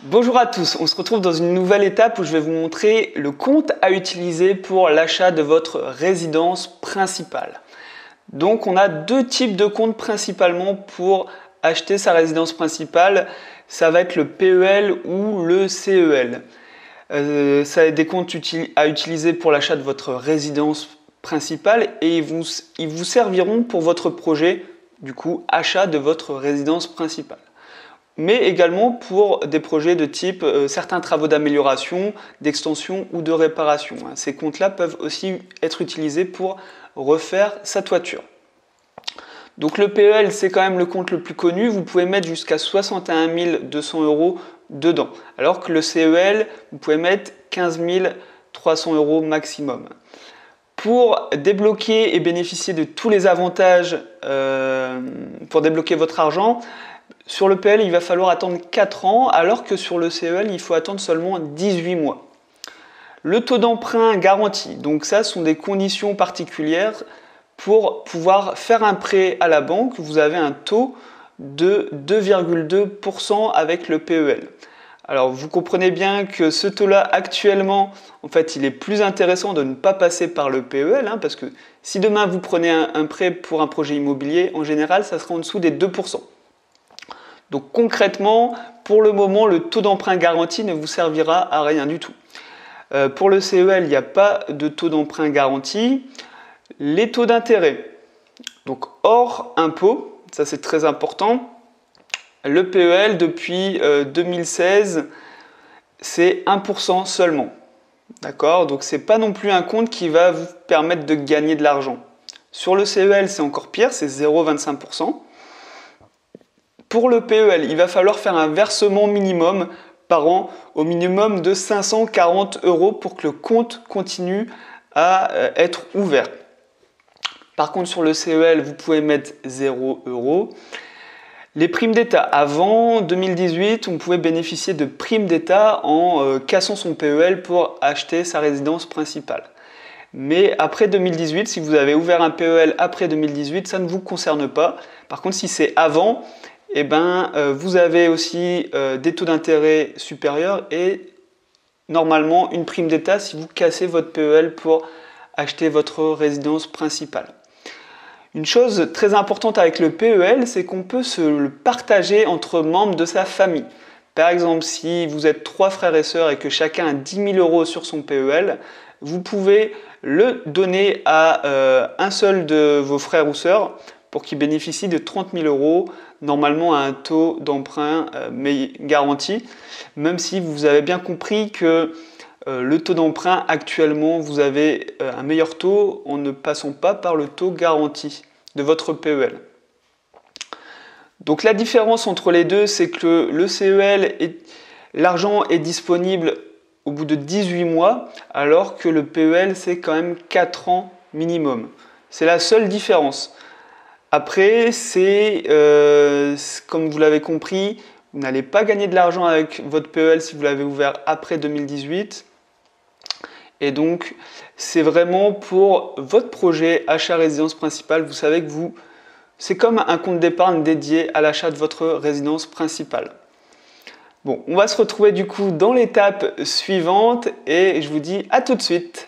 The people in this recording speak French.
Bonjour à tous, on se retrouve dans une nouvelle étape où je vais vous montrer le compte à utiliser pour l'achat de votre résidence principale. Donc on a deux types de comptes principalement pour acheter sa résidence principale. Ça va être le PEL ou le CEL. Ça va être des comptes à utiliser pour l'achat de votre résidence principale et ils vous serviront pour votre projet, du coup, achat de votre résidence principale. Mais également pour des projets de type certains travaux d'amélioration, d'extension ou de réparation. Ces comptes-là peuvent aussi être utilisés pour refaire sa toiture. Donc le PEL, c'est quand même le compte le plus connu. Vous pouvez mettre jusqu'à 61 200 € dedans. Alors que le CEL, vous pouvez mettre 15 300 € maximum. Pour débloquer et bénéficier de tous les avantages, pour débloquer votre argent, sur le PL, il va falloir attendre 4 ans, alors que sur le CEL, il faut attendre seulement 18 mois. Le taux d'emprunt garanti, donc ça sont des conditions particulières pour pouvoir faire un prêt à la banque. Vous avez un taux de 2,2% avec le PEL. Alors vous comprenez bien que ce taux-là actuellement, en fait, il est plus intéressant de ne pas passer par le PEL, parce que si demain vous prenez un prêt pour un projet immobilier, en général, ça sera en dessous des 2%. Donc concrètement, pour le moment, le taux d'emprunt garanti ne vous servira à rien du tout. Pour le CEL, il n'y a pas de taux d'emprunt garanti. Les taux d'intérêt, donc hors impôt, ça c'est très important. Le PEL depuis 2016, c'est 1% seulement. D'accord? Donc c'est pas non plus un compte qui va vous permettre de gagner de l'argent. Sur le CEL, c'est encore pire, c'est 0,25%. Pour le PEL, il va falloir faire un versement minimum par an, au minimum de 540 € pour que le compte continue à être ouvert. Par contre, sur le CEL, vous pouvez mettre 0 €. Les primes d'État. Avant 2018, on pouvait bénéficier de primes d'État en cassant son PEL pour acheter sa résidence principale. Mais après 2018, si vous avez ouvert un PEL après 2018, ça ne vous concerne pas. Par contre, si c'est avant, vous avez aussi des taux d'intérêt supérieurs et normalement une prime d'État si vous cassez votre PEL pour acheter votre résidence principale. Une chose très importante avec le PEL, c'est qu'on peut se le partager entre membres de sa famille. Par exemple, si vous êtes 3 frères et sœurs et que chacun a 10 000 € sur son PEL, vous pouvez le donner à un seul de vos frères ou sœurs pour qu'il bénéficie de 30 000 €, normalement à un taux d'emprunt mais garanti, même si vous avez bien compris que le taux d'emprunt actuellement, vous avez un meilleur taux en ne passant pas par le taux garanti de votre PEL. Donc la différence entre les deux, c'est que le CEL, l'argent est disponible au bout de 18 mois, alors que le PEL, c'est quand même 4 ans minimum. C'est la seule différence. Après, comme vous l'avez compris, vous n'allez pas gagner de l'argent avec votre PEL si vous l'avez ouvert après 2018. Et donc, c'est vraiment pour votre projet achat résidence principale. Vous savez que c'est comme un compte d'épargne dédié à l'achat de votre résidence principale. Bon, on va se retrouver du coup dans l'étape suivante et je vous dis à tout de suite.